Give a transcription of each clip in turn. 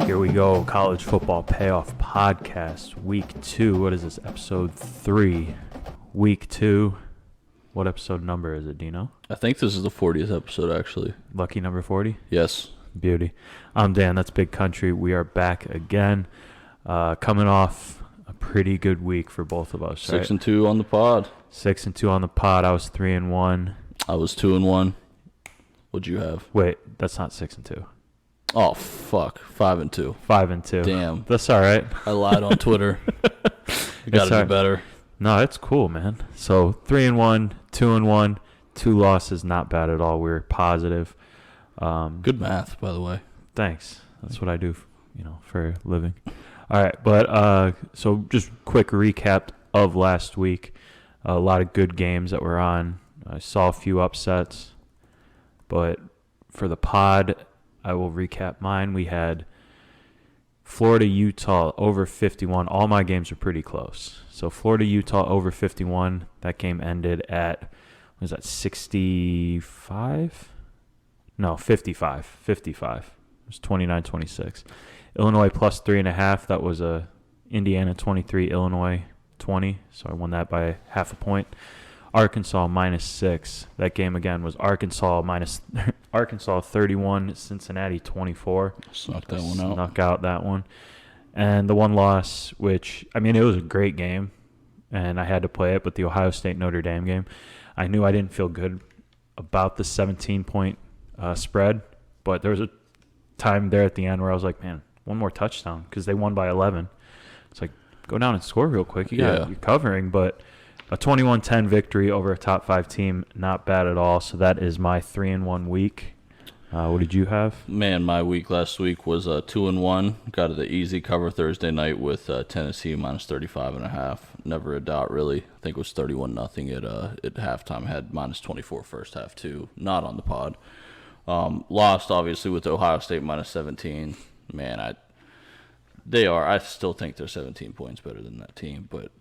Here we go, College Football Payoff Podcast, Week 2. What is this, Episode 3? Week 2. What episode number is it, Dino? I think this is the 40th episode, actually. Lucky number 40? Yes. Beauty. I'm Dan, that's Big Country. We are back again, coming off a pretty good week for both of us, right? 6-2 on the pod. 6-2 on the pod. I was 3-1. I was 2-1. What'd you have? Wait, that's not 6-2. Oh, fuck. 5-2. 5-2. Damn. That's all right. I lied on Twitter. You got to do better. No, it's cool, man. So 3-1, 2-1, 2 losses, not bad at all. We're positive. Good math, by the way. Thanks. That's what I do, for a living. All right, but so just quick recap of last week. A lot of good games that were on. I saw a few upsets, but for the pod, I will recap mine. We had Florida, Utah over 51. All my games are pretty close. So Florida, Utah over 51. That game ended at, was that 65? No, 55. 55. It was 29-26. Illinois plus 3.5. That was Indiana 23, Illinois 20. So I won that by half a point. Arkansas -6. That game again was Arkansas 31, Cincinnati 24. Snuck that one out. Snuck out that one. And the one loss, which, it was a great game, and I had to play it, but the Ohio State-Notre Dame game, I knew I didn't feel good about the 17-point spread, but there was a time there at the end where I was like, man, one more touchdown, because they won by 11. It's like, go down and score real quick. You're covering, but a 21-10 victory over a top 5 team, not bad at all. So that is my 3-1 week. What did you have? Man, my week last week was 2-1. Got the easy cover Thursday night with Tennessee minus 35.5. Never a doubt, really. I think it was 31-0 at halftime. Had minus 24 first half, too. Not on the pod. Lost, obviously, with Ohio State minus 17. Man, I still think they're 17 points better than that team, but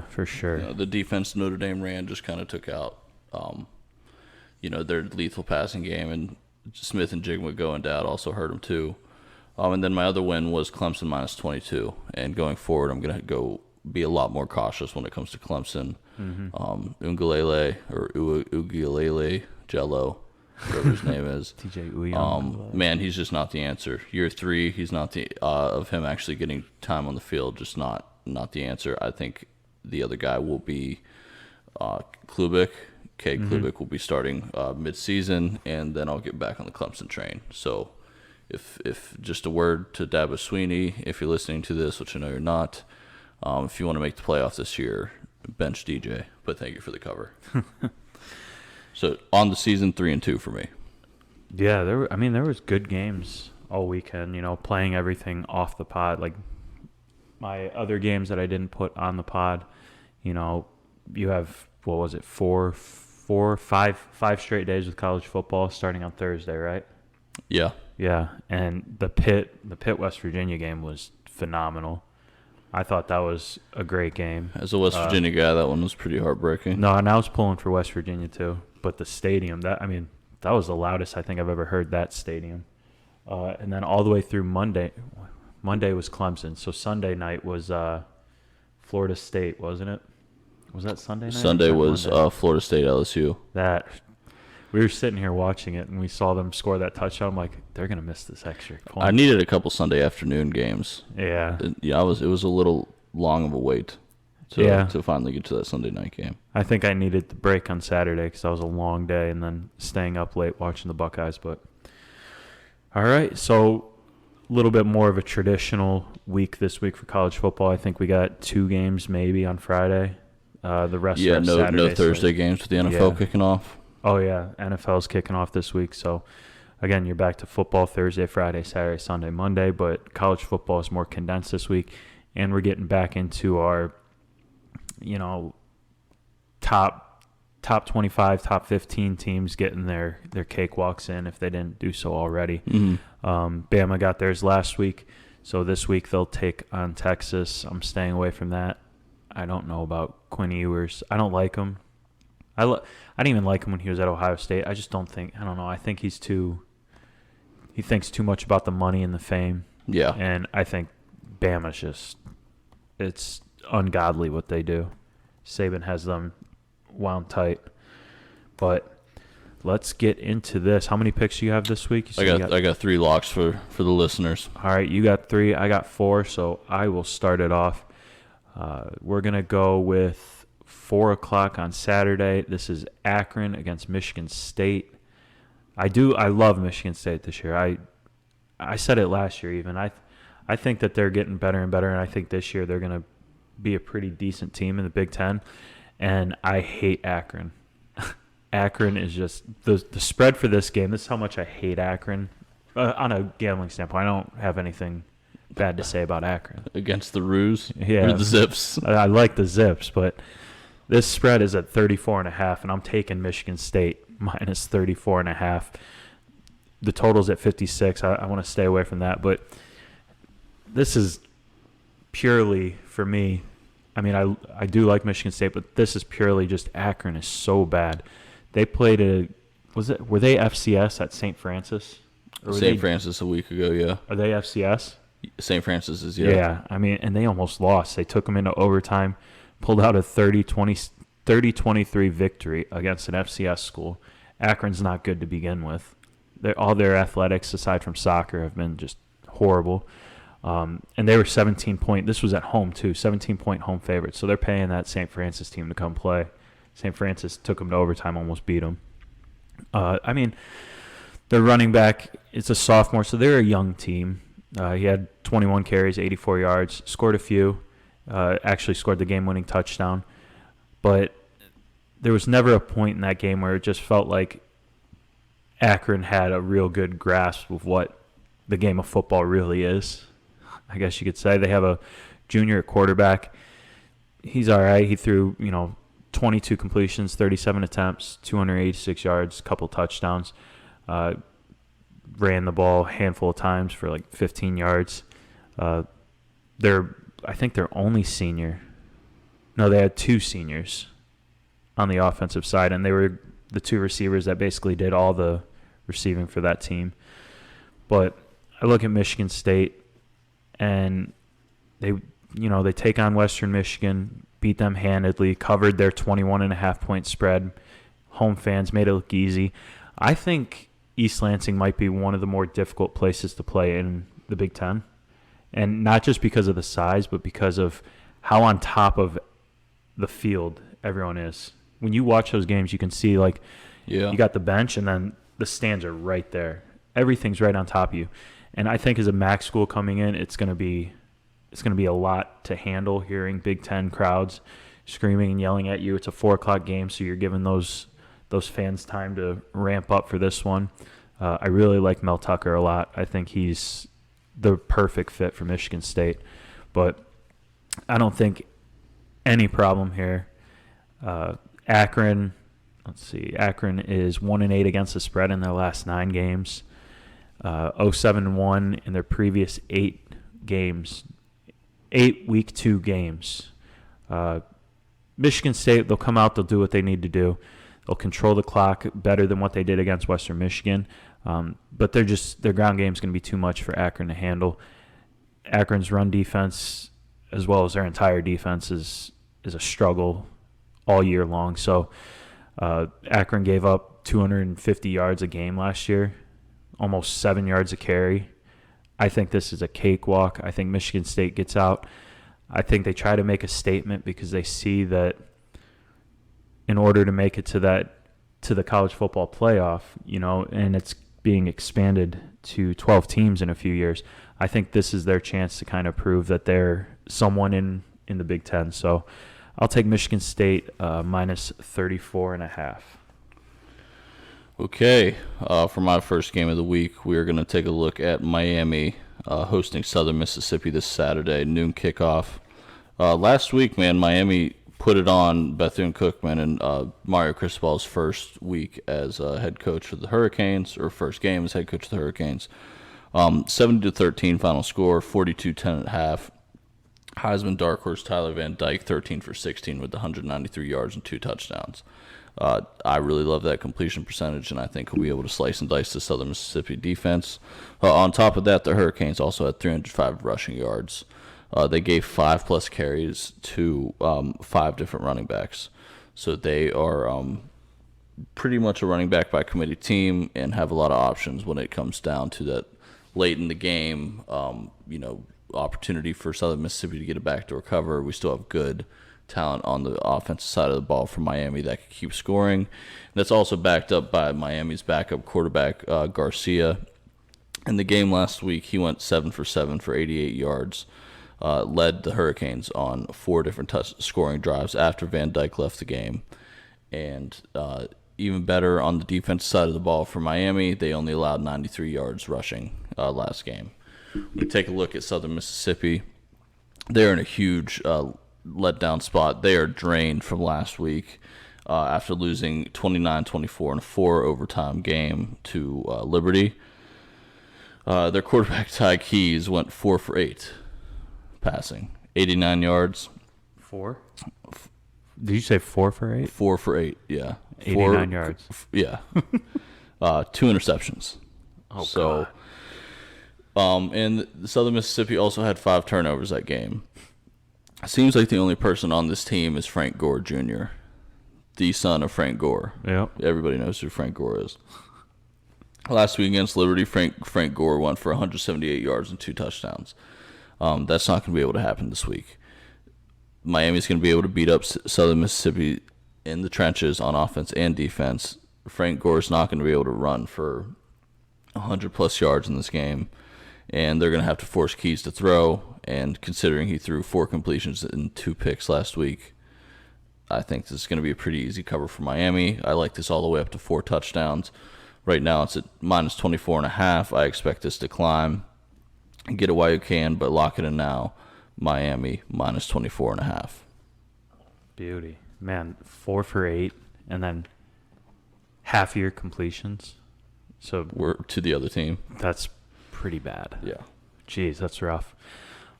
for sure. The defense Notre Dame ran just kind of took out, their lethal passing game, and Smith and Jigma going down also hurt them too. And then my other win was Clemson minus 22, and going forward, I'm gonna go be a lot more cautious when it comes to Clemson. Ugalele Jello. Whatever his name is. TJ Uyong. Man, he's just not the answer. Year 3, he's not the of him actually getting time on the field, just not the answer. I think the other guy will be Klubik. Klubik will be starting mid-season, and then I'll get back on the Clemson train. So if just a word to Dabo Sweeney, if you're listening to this, which I know you're not, if you want to make the playoffs this year, bench DJ. But thank you for the cover. So on the season, 3-2 for me. Yeah, there was good games all weekend. Playing everything off the pod. Like my other games that I didn't put on the pod. You have what was it, 5 straight days with college football starting on Thursday, right? Yeah. Yeah, and the Pitt West Virginia game was phenomenal. I thought that was a great game. As a West Virginia guy, that one was pretty heartbreaking. No, and I was pulling for West Virginia too. But the stadium, that was the loudest I think I've ever heard that stadium. And then all the way through Monday was Clemson. So Sunday night was Florida State, wasn't it? Was that Sunday night? Sunday was Florida State LSU. We were sitting here watching it, and we saw them score that touchdown. I'm like, they're going to miss this extra point. I needed a couple Sunday afternoon games. Yeah. It was a little long of a wait to finally get to that Sunday night game. I think I needed the break on Saturday because that was a long day and then staying up late watching the Buckeyes. But all right, so a little bit more of a traditional week this week for college football. I think we got 2 games maybe on Friday. The rest are Saturday. No Thursday games with the NFL kicking off. Oh, yeah, NFL's kicking off this week. So, again, you're back to football Thursday, Friday, Saturday, Sunday, Monday. But college football is more condensed this week. And we're getting back into our, top 25, top 15 teams getting their cakewalks in if they didn't do so already. Bama got theirs last week. So this week they'll take on Texas. I'm staying away from that. I don't know about Quinn Ewers. I don't like him. I didn't even like him when he was at Ohio State. I just don't think – I don't know. I think he thinks too much about the money and the fame. Yeah. And I think Bama's just, it's ungodly what they do. Saban has them wound tight. But let's get into this. How many picks do you have this week? I got 3 locks for the listeners. All right, you got 3. I got 4, so I will start it off. We're going to go with 4 o'clock on Saturday. This is Akron against Michigan State. I love Michigan State this year. I said it last year even. I think that they're getting better and better, and I think this year they're going to be a pretty decent team in the Big Ten. And I hate Akron. Akron is just the spread for this game. This is how much I hate Akron. On a gambling standpoint, I don't have anything bad to say about Akron. Against the Roos? Yeah. Or the Zips? I like the Zips, but this spread is at 34.5, and I'm taking Michigan State minus 34.5. The total's at 56. I want to stay away from that, but this is purely for me. I mean, I do like Michigan State, but this is purely just Akron is so bad. They played were they FCS at St. Francis? St. Francis a week ago, yeah. Are they FCS? St. Francis is, yeah. Yeah, I mean, and they almost lost. They took them into overtime, pulled out a 30-23 victory against an FCS school. Akron's not good to begin with. All their athletics, aside from soccer, have been just horrible. And they were 17-point. This was at home, too, 17-point home favorites. So they're paying that St. Francis team to come play. St. Francis took them to overtime, almost beat them. I mean, their running back, it's a sophomore, so they're a young team. He had 21 carries, 84 yards, scored a few, actually scored the game-winning touchdown. But there was never a point in that game where it just felt like Akron had a real good grasp of what the game of football really is, I guess you could say. They have a junior at quarterback. He's all right. He threw, 22 completions, 37 attempts, 286 yards, couple touchdowns. Ran the ball a handful of times for like 15 yards. I think their only senior. No, they had 2 seniors on the offensive side, and they were the 2 receivers that basically did all the receiving for that team. But I look at Michigan State, and they take on Western Michigan, beat them handedly, covered their 21.5-point spread. Home fans made it look easy. I think East Lansing might be one of the more difficult places to play in the Big Ten. And not just because of the size, but because of how on top of the field everyone is. When you watch those games, you can see, you got the bench, and then the stands are right there. Everything's right on top of you. And I think as a MAC school coming in, it's going to be a lot to handle, hearing Big Ten crowds screaming and yelling at you. It's a 4 o'clock game, so you're giving those fans time to ramp up for this one. I really like Mel Tucker a lot. I think he's the perfect fit for Michigan State. But I don't think any problem here. Akron is 1-8 against the spread in their last 9 games. 0-7-1 in their previous 8 games. 8 week 2 games. Michigan State, they'll come out, they'll do what they need to do. They'll control the clock better than what they did against Western Michigan. But their ground game is going to be too much for Akron to handle. Akron's run defense, as well as their entire defense, is a struggle all year long. So Akron gave up 250 yards a game last year, almost 7 yards a carry. I think this is a cakewalk. I think Michigan State gets out. I think they try to make a statement because they see that in order to make it to the college football playoff, and it's being expanded to 12 teams in a few years, I think this is their chance to kind of prove that they're someone in the Big Ten. So I'll take Michigan State minus 34.5. Okay, for my first game of the week, we are going to take a look at Miami hosting Southern Mississippi this Saturday, noon kickoff. Last week, man, Miami put it on Bethune-Cookman and Mario Cristobal's first week as head coach for the Hurricanes, or first game as head coach of the Hurricanes. 70-13 final score, 42-10 at half. Heisman dark horse Tyler Van Dyke, 13 for 16 with 193 yards and 2 touchdowns. I really love that completion percentage, and I think he'll be able to slice and dice the Southern Mississippi defense. On top of that, the Hurricanes also had 305 rushing yards. They gave 5+ carries to 5 different running backs. So they are pretty much a running back by committee team and have a lot of options when it comes down to that late in the game, opportunity for Southern Mississippi to get a backdoor cover. We still have good talent on the offensive side of the ball from Miami that can keep scoring. And that's also backed up by Miami's backup quarterback, Garcia. In the game last week, he went 7 for 7 for 88 yards, led the Hurricanes on 4 different scoring drives after Van Dyke left the game. And even better on the defensive side of the ball for Miami, they only allowed 93 yards rushing last game. We take a look at Southern Mississippi. They're in a huge letdown spot. They are drained from last week after losing 29-24 in a 4 overtime game to Liberty. Their quarterback, Ty Keys, went 4 for 8 passing, 89 yards. 4? Did you say 4 for 8? 4 for 8, yeah. 89 yards. Yeah. 2 interceptions. Oh, so, God. And Southern Mississippi also had 5 turnovers that game. Seems like the only person on this team is Frank Gore Jr., the son of Frank Gore. Yep. Everybody knows who Frank Gore is. Last week against Liberty, Frank Gore went for 178 yards and 2 touchdowns. That's not going to be able to happen this week. Miami's going to be able to beat up Southern Mississippi in the trenches on offense and defense. Frank Gore's not going to be able to run for 100+ yards in this game, and they're going to have to force Keys to throw. And considering he threw 4 completions and 2 picks last week, I think this is going to be a pretty easy cover for Miami. I like this all the way up to 4 touchdowns. Right now it's at minus 24.5. I expect this to climb and get it while you can, but lock it in now. Miami minus 24.5. Beauty. Man, 4 for 8, and then half your completions. So we're to the other team. That's pretty bad. Yeah. Jeez, that's rough.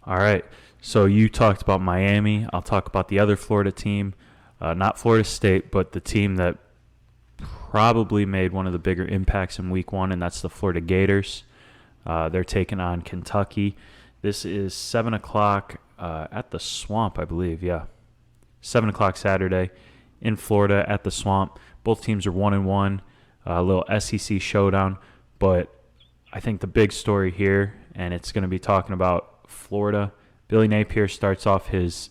All right. So you talked about Miami. I'll talk about the other Florida team. Not Florida State, but the team that probably made one of the bigger impacts in week 1, and that's the Florida Gators. They're taking on Kentucky. This is 7 o'clock at the Swamp, I believe. Yeah. 7 o'clock Saturday in Florida at the Swamp. Both teams are 1-1. A little SEC showdown. But I think the big story here, and it's going to be talking about Florida. Billy Napier starts off his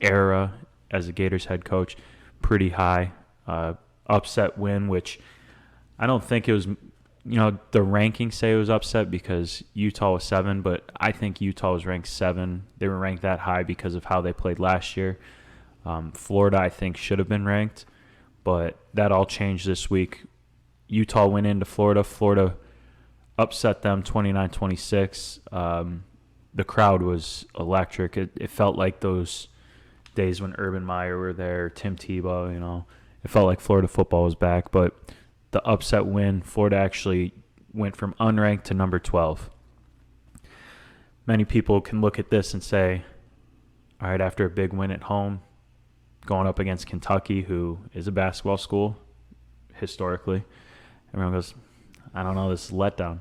era as a Gators head coach pretty high. Upset win, which I don't think it was, the rankings say it was upset because Utah was 7, but I think Utah was ranked 7. They were ranked that high because of how they played last year. Florida, I think, should have been ranked, but that all changed this week. Utah went into Florida. Florida upset them 29-26. The crowd was electric. It felt like those days when Urban Meyer were there, Tim Tebow, It felt like Florida football was back, but the upset win, Florida actually went from unranked to number 12. Many people can look at this and say, all right, after a big win at home, going up against Kentucky, who is a basketball school historically, everyone goes, I don't know, this is a letdown.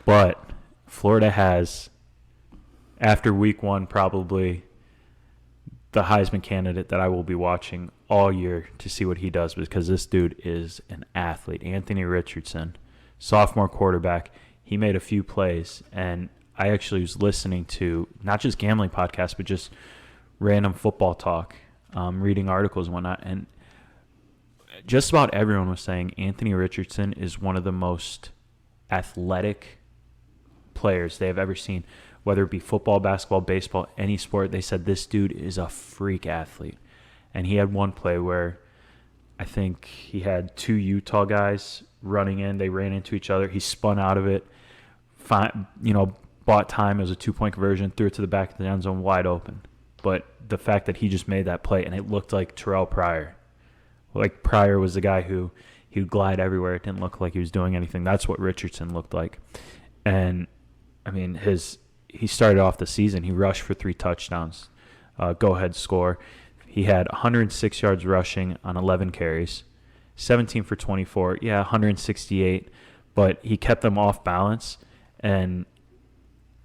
But Florida has, after week 1, probably the Heisman candidate that I will be watching all year to see what he does, because this dude is an athlete. Anthony Richardson, sophomore quarterback. He made a few plays, and I actually was listening to not just gambling podcasts, but just random football talk, reading articles and whatnot, and just about everyone was saying Anthony Richardson is one of the most athletic players they have ever seen, whether it be football, basketball, baseball, any sport. They said this dude is a freak athlete. And he had one play where I think he had 2 Utah guys running in. They ran into each other. He spun out of it, bought time as a 2-point conversion, threw it to the back of the end zone wide open. But the fact that he just made that play, and it looked like Terrell Pryor. Like Pryor was the guy who he would glide everywhere. It didn't look like he was doing anything. That's what Richardson looked like. And, I mean, he started off the season. He rushed for 3 touchdowns, go-ahead score. He had 106 yards rushing on 11 carries. 17 for 24. Yeah, 168, but he kept them off balance. And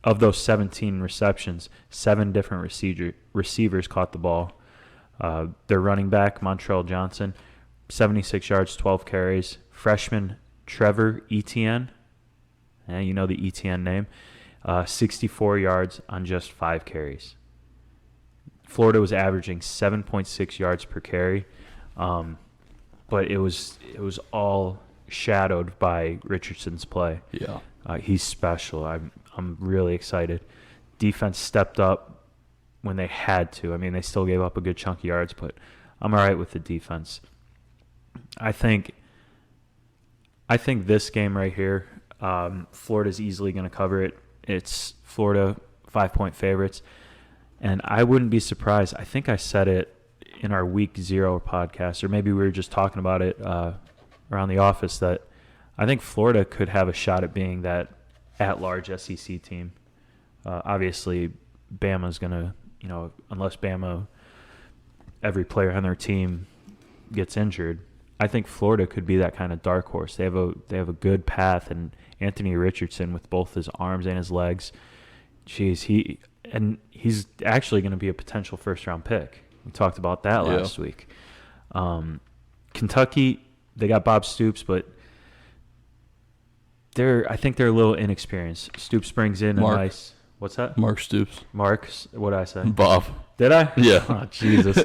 of those 17 receptions, 7 different receivers caught the ball. Their running back, Montrell Johnson, 76 yards, 12 carries. Freshman Trevor Etienne, you know the Etienne name, 64 yards on just 5 carries. Florida was averaging 7.6 yards per carry, but it was all shadowed by Richardson's play. Yeah. He's special. I'm really excited. Defense stepped up when they had to. I mean, they still gave up a good chunk of yards, but I'm all right with the defense. I think this game right here, Florida's easily going to cover it. It's Florida 5-point favorites, and I wouldn't be surprised. I think I said it in our Week 0 podcast, or maybe we were just talking about it around the office, that I think Florida could have a shot at being that at-large SEC team. Obviously, Bama's going to, unless Bama, every player on their team gets injured, I think Florida could be that kind of dark horse. They have a good path, and Anthony Richardson with both his arms and his legs, he's actually going to be a potential first-round pick. We talked about that last week. Kentucky, they got Bob Stoops, but I think they're a little inexperienced. Stoops brings in a nice. What's that? Mark Stoops. Mark's. What did I say? Bob. Did I? Yeah. Oh, Jesus.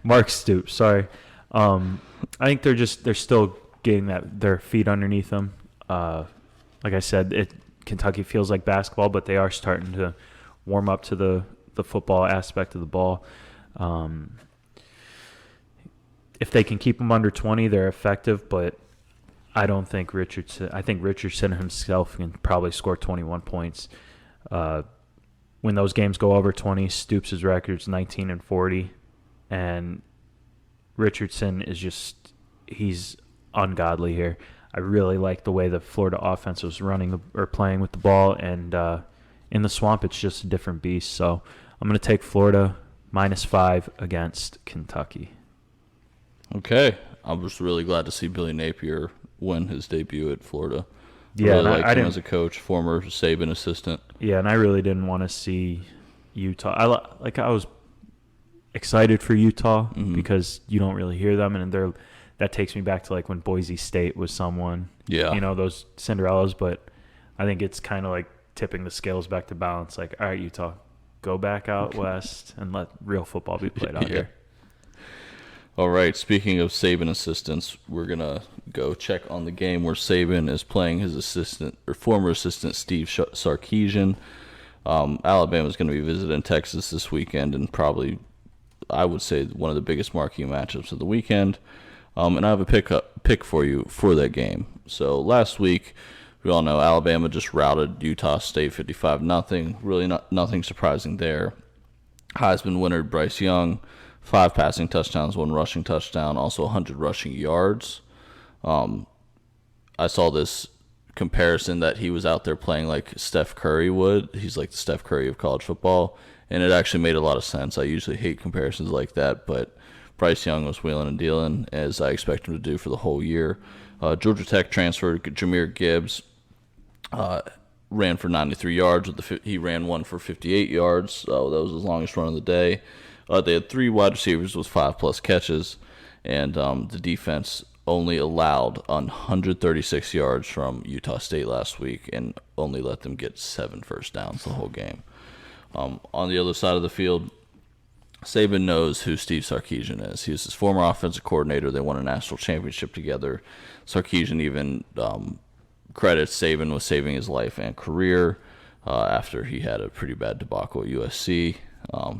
Mark Stoops. Sorry. I think they're still getting their feet underneath them. Like I said, Kentucky feels like basketball, but they are starting to warm up to the football aspect of the ball. If they can keep them under 20, they're effective, but I don't think Richardson. I think Richardson himself can probably score 21 points. When those games go over 20, Stoops' record's 19-40, and Richardson is he's ungodly here. I really like the way the Florida offense was playing with the ball, and in the swamp, it's just a different beast. So I'm going to take Florida -5 against Kentucky. Okay. I was really glad to see Billy Napier win his debut at Florida. Yeah, really liked him as a coach, former Saban assistant. Yeah, and I really didn't want to see Utah. I was excited for Utah because you don't really hear them, and that takes me back to like when Boise State was someone. Yeah. Those Cinderellas, but I think it's kind of like tipping the scales back to balance. Like, all right, Utah, go back out west and let real football be played out here. All right, speaking of Saban assistants, we're going to go check on the game where Saban is playing his former assistant, Steve Sarkisian. Alabama's going to be visiting Texas this weekend, and probably, I would say, one of the biggest marquee matchups of the weekend. And I have a pick for you for that game. So last week, we all know Alabama just routed Utah State 55-0. Really nothing surprising there. Heisman winner Bryce Young, 5 passing touchdowns, 1 rushing touchdown, also 100 rushing yards. I saw this comparison that he was out there playing like Steph Curry would. He's like the Steph Curry of college football, and it actually made a lot of sense. I usually hate comparisons like that, but Bryce Young was wheeling and dealing, as I expect him to do for the whole year. Georgia Tech transfer Jahmyr Gibbs ran for 93 yards. He ran one for 58 yards. That was his longest run of the day. They had 3 wide receivers with 5+ catches, and the defense only allowed 136 yards from Utah State last week and only let them get 7 first downs the whole game. On the other side of the field, Saban knows who Steve Sarkisian is. He was his former offensive coordinator. They won a national championship together. Sarkisian even credits Saban with saving his life and career after he had a pretty bad debacle at USC.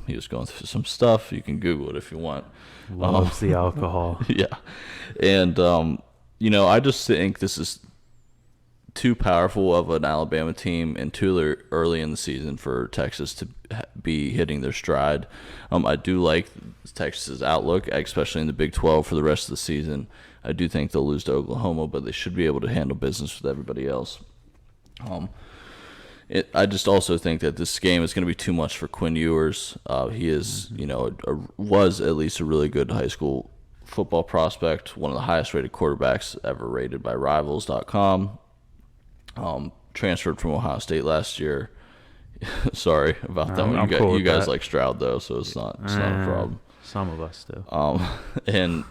He was going through some stuff. You can Google it if you want. Loves the alcohol. Yeah. And, I just think this is too powerful of an Alabama team and too early in the season for Texas to be hitting their stride. I do like Texas's outlook, especially in the Big 12 for the rest of the season. I do think they'll lose to Oklahoma, but they should be able to handle business with everybody else. I just also think that this game is going to be too much for Quinn Ewers. He is, was at least a really good high school football prospect, one of the highest rated quarterbacks ever rated by Rivals.com. Transferred from Ohio State last year. Sorry about that one. I'm cool You with guys that. like Stroud though, so it's not a problem. Some of us do.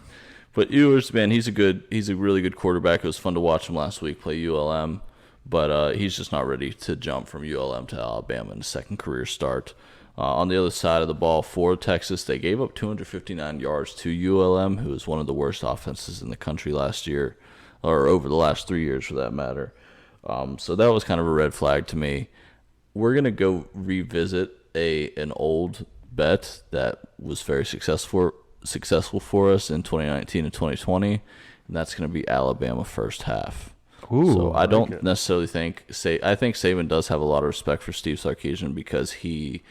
But Ewers, man, he's a really good quarterback. It was fun to watch him last week play ULM, but he's just not ready to jump from ULM to Alabama in his second career start. On the other side of the ball, for Texas, they gave up 259 yards to ULM, who was one of the worst offenses in the country last year, or over the last 3 years for that matter. So that was kind of a red flag to me. We're going to go revisit an old bet that was very successful for us in 2019 and 2020, and that's going to be Alabama first half. Ooh, so I don't like it. necessarily think I think Saban does have a lot of respect for Steve Sarkisian because he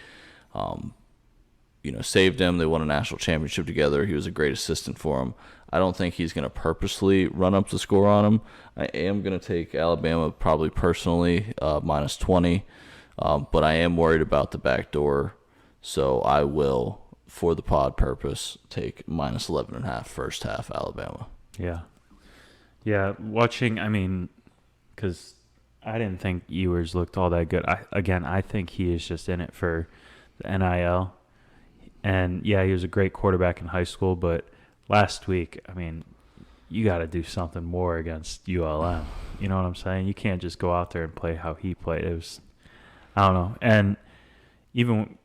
saved him. They won a national championship together. He was a great assistant for him. I don't think he's going to purposely run up the score on him. I am going to take Alabama probably personally minus 20, but I am worried about the back door, so I will, for the pod purpose, take minus 11.5 first half Alabama. Yeah, watching, because I didn't think Ewers looked all that good. I think he is just in it for the NIL. And, yeah, he was a great quarterback in high school, but last week, you got to do something more against ULM. You know what I'm saying? You can't just go out there and play how he played. It was, I don't know. And even,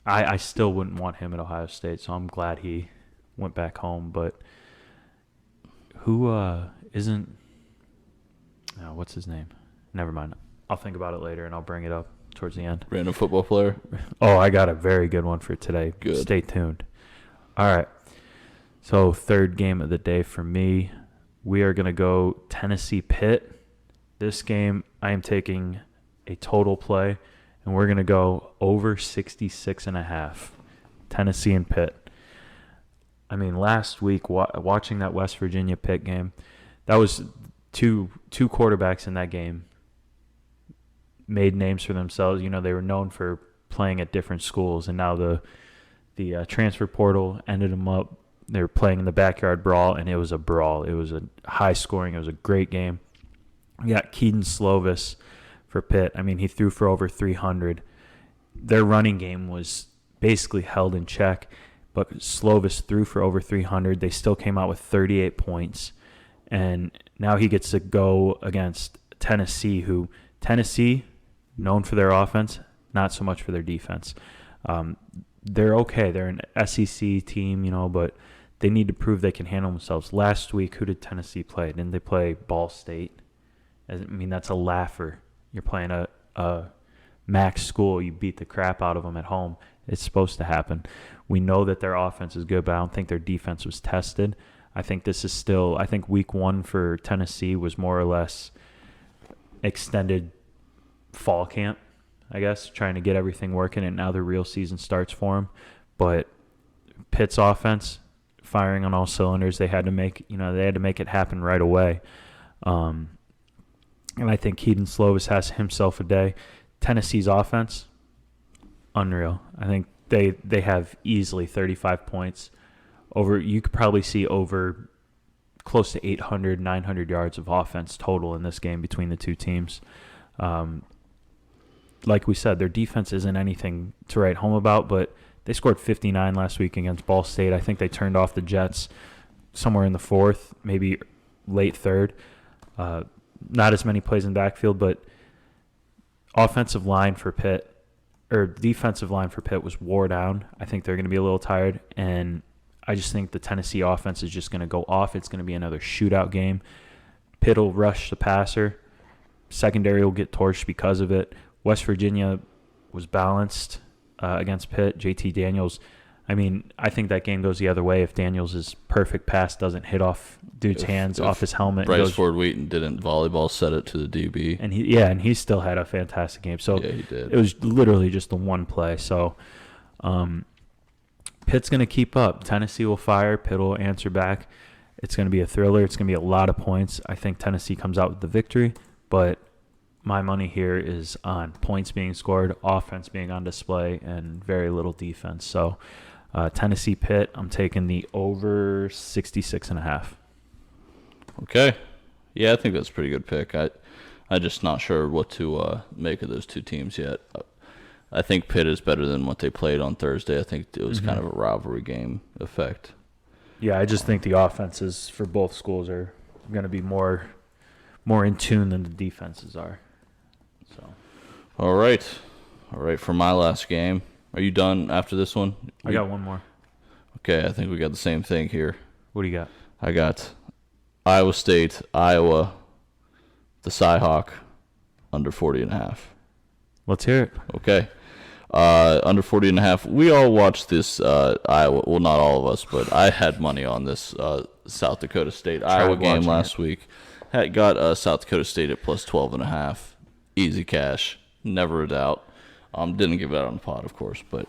I still wouldn't want him at Ohio State, so I'm glad he went back home. But who isn't – what's his name? Never mind. I'll think about it later, and I'll bring it up towards the end. Random football player? Oh, I got a very good one for today. Good. Stay tuned. All right. So third game of the day for me, we are going to go Tennessee Pitt. This game, I am taking a total play, and we're going to go over 66.5. Tennessee and Pitt. Last week, watching that West Virginia Pitt game, that was two quarterbacks in that game made names for themselves. They were known for playing at different schools, and now the transfer portal ended them up. They were playing in the backyard brawl, and it was a brawl. It was a high scoring. It was a great game. We got Keaton Slovis for Pitt. He threw for over 300. Their running game was basically held in check, but Slovis threw for over 300. They still came out with 38 points, and now he gets to go against Tennessee, known for their offense, not so much for their defense. They're okay. They're an SEC team, but they need to prove they can handle themselves. Last week, who did Tennessee play? Didn't they play Ball State? That's a laugher. You're playing a MAC school. You beat the crap out of them at home. It's supposed to happen. We know that their offense is good, but I don't think their defense was tested. I think week one for Tennessee was more or less extended fall camp, I guess, trying to get everything working, and now the real season starts for them. But Pitt's offense, firing on all cylinders, they had to make it happen right away. And I think Keaton Slovis has himself a day. Tennessee's offense, unreal. I think they have easily 35 points. You could probably see over close to 800, 900 yards of offense total in this game between the two teams. Like we said, their defense isn't anything to write home about, but they scored 59 last week against Ball State. I think they turned off the Jets somewhere in the fourth, maybe late third. Not as many plays in backfield, but defensive line for Pitt was wore down. I think they're going to be a little tired, and I just think the Tennessee offense is just going to go off. It's going to be another shootout game. Pitt will rush the passer. Secondary will get torched because of it. West Virginia was balanced against Pitt. JT Daniels, I think that game goes the other way if Daniels' perfect pass doesn't hit off dude's hands, off his helmet. Bryce Ford Wheaton didn't volleyball set it to the DB. And he still had a fantastic game. So yeah, he did. It was literally just the one play. So Pitt's going to keep up. Tennessee will fire. Pitt will answer back. It's going to be a thriller. It's going to be a lot of points. I think Tennessee comes out with the victory, but my money here is on points being scored, offense being on display, and very little defense. So Tennessee Pitt, I'm taking the over 66.5. Okay. Yeah, I think that's a pretty good pick. I'm just not sure what to make of those two teams yet. I think Pitt is better than what they played on Thursday. I think it was kind of a rivalry game effect. Yeah, I just think the offenses for both schools are going to be more in tune than the defenses are. So, All right. For my last game, are you done after this one? I got one more. Okay, I think we got the same thing here. What do you got? I got Iowa State, Iowa, the Cyhawk, under 40.5. Let's hear it. Okay. Under 40.5. We all watched this Iowa. Well, not all of us, but I had money on this South Dakota State Iowa game last week. Got South Dakota State at plus 12.5. Easy cash, never a doubt. Didn't give it out on the pod, of course, but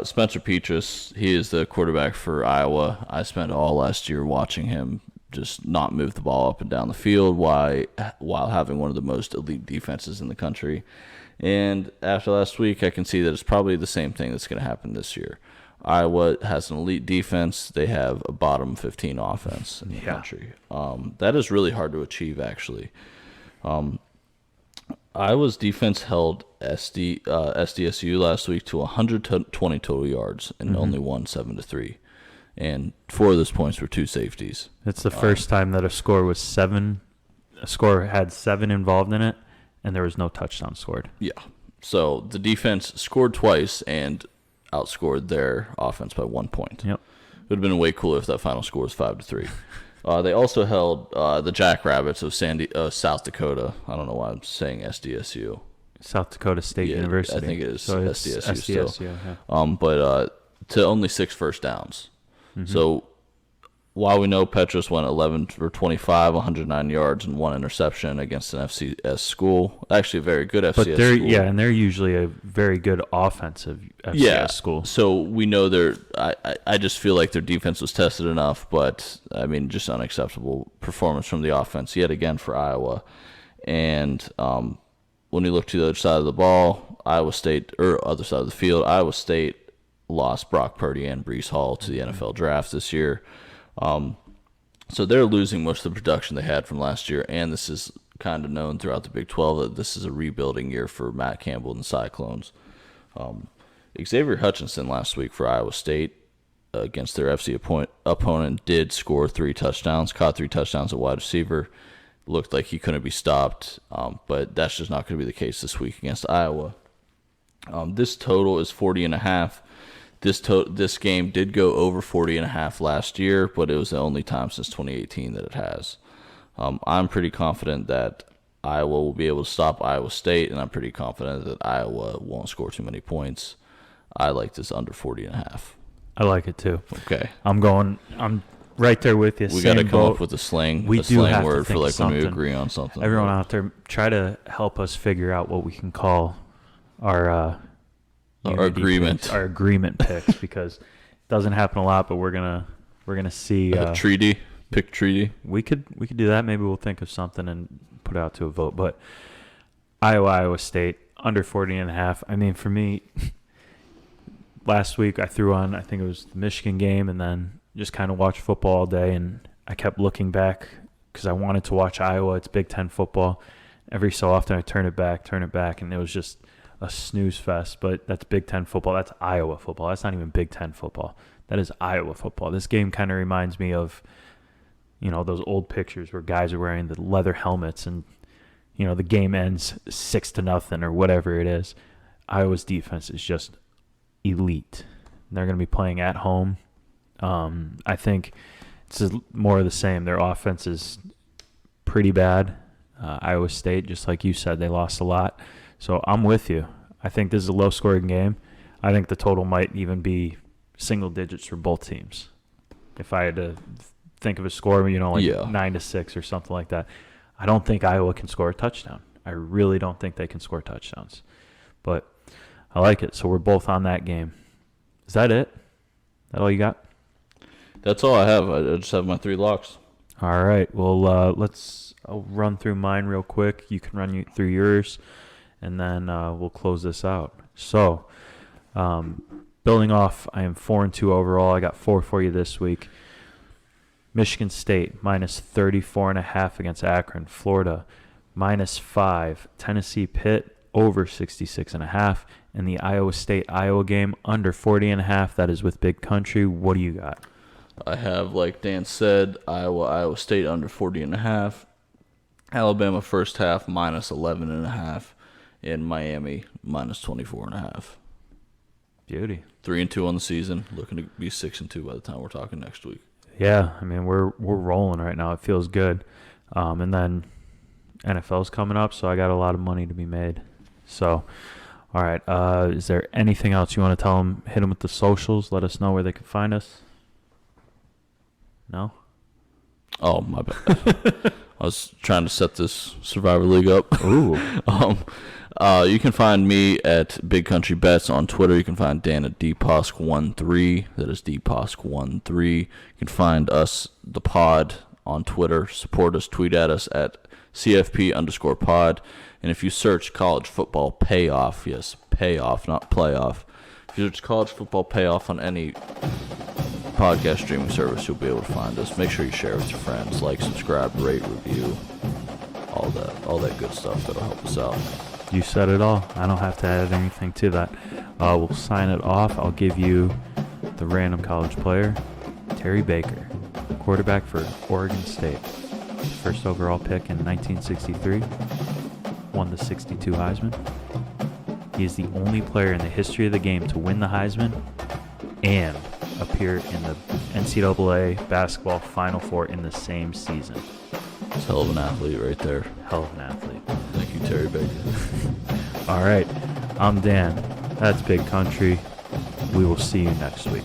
Spencer Petras, he is the quarterback for Iowa. I spent all last year watching him just not move the ball up and down the field while having one of the most elite defenses in the country. And after last week, I can see that it's probably the same thing that's going to happen this year. Iowa has an elite defense. They have a bottom 15 offense in the country. That is really hard to achieve, actually. Iowa's defense held SDSU last week to 120 total yards and only won 7-3. And 4 of those points were 2 safeties. It's the first time that a score had 7 involved in it, and there was no touchdown scored. Yeah. So the defense scored twice and outscored their offense by 1 point. Yep. It would have been way cooler if that final score was 5-3. They also held the Jackrabbits of South Dakota. I don't know why I'm saying SDSU. South Dakota State University. I think it is so SDSU still. Yeah. But to only 6 first downs. So while we know Petras went 11 for 25, 109 yards, and 1 interception against an FCS school, actually a very good FCS school. Yeah, and they're usually a very good offensive FCS school. So we know I just feel like their defense was tested enough, but I mean, just unacceptable performance from the offense yet again for Iowa. And when you look to the other side of the ball, Iowa State lost Brock Purdy and Breece Hall to the NFL draft this year. So they're losing most of the production they had from last year, and this is kind of known throughout the Big 12 that this is a rebuilding year for Matt Campbell and the Cyclones. Xavier Hutchinson last week for Iowa State against their FC opponent did score 3 touchdowns, caught 3 touchdowns at wide receiver. Looked like he couldn't be stopped, but that's just not going to be the case this week against Iowa. This total is 40.5. This game did go over 40.5 last year, but it was the only time since 2018 that it has. I'm pretty confident that Iowa will be able to stop Iowa State, and I'm pretty confident that Iowa won't score too many points. I like this under 40.5. I like it too. Okay. I'm right there with you. We got to come up with a slang word for like when we agree on something. Everyone out there, try to help us figure out what we can call our agreement picks, because it doesn't happen a lot, but we're gonna see pick treaty. We could do that. Maybe we'll think of something and put it out to a vote. But Iowa State under 40.5. I mean, for me, last week I threw on, I think it was the Michigan game, and then just kind of watched football all day, and I kept looking back because I wanted to watch Iowa. It's Big Ten football. Every so often I turn it back, and it was just a snooze fest. But that's Big Ten football. That's Iowa football. That's not even Big Ten football. That is Iowa football. This game kind of reminds me of, those old pictures where guys are wearing the leather helmets and, the game ends 6-0 or whatever it is. Iowa's defense is just elite. They're going to be playing at home. I think it's more of the same. Their offense is pretty bad. Iowa State, just like you said, they lost a lot. So I'm with you. I think this is a low-scoring game. I think the total might even be single digits for both teams. If I had to think of a score, 9-6 or something like that. I don't think Iowa can score a touchdown. I really don't think they can score touchdowns. But I like it. So we're both on that game. Is that it? Is that all you got? That's all I have. I just have my 3 locks. All right. Well, I'll run through mine real quick. You can run through yours, and then we'll close this out. So, building off, I am 4-2 overall. I got 4 for you this week. Michigan State minus 34.5 against Akron. Florida minus 5. Tennessee Pitt over 66.5. And the Iowa State-Iowa game under 40.5. That is with Big Country. What do you got? I have, like Dan said, Iowa State under 40.5. Alabama first half minus 11.5. And Miami minus 24.5. Beauty. 3-2 on the season. Looking to be 6-2 by the time we're talking next week. Yeah, I mean, we're rolling right now. It feels good. And then NFL's coming up, so I got a lot of money to be made. So, all right. Is there anything else you want to tell them? Hit them with the socials. Let us know where they can find us. No? Oh, my bad. I was trying to set this Survivor League up. Ooh. You can find me at Big Country Bets on Twitter. You can find Dan at DPosk13. That is DPosk13. You can find us, the pod, on Twitter. Support us. Tweet at us at CFP_pod. And if you search college football payoff, yes, payoff, not playoff. If you search college football payoff on any podcast streaming service, you'll be able to find us. Make sure you share with your friends. Like, subscribe, rate, review. All that good stuff that'll help us out. You said it all. I don't have to add anything to that. We'll sign it off. I'll give you the random college player, Terry Baker, quarterback for Oregon State. First overall pick in 1963. Won the 62 Heisman. He is the only player in the history of the game to win the Heisman and appear in the NCAA basketball Final Four in the same season. It's a hell of an athlete right there. Hell of an athlete. Thank you, Terry Baker. All right. I'm Dan. That's Big Country. We will see you next week.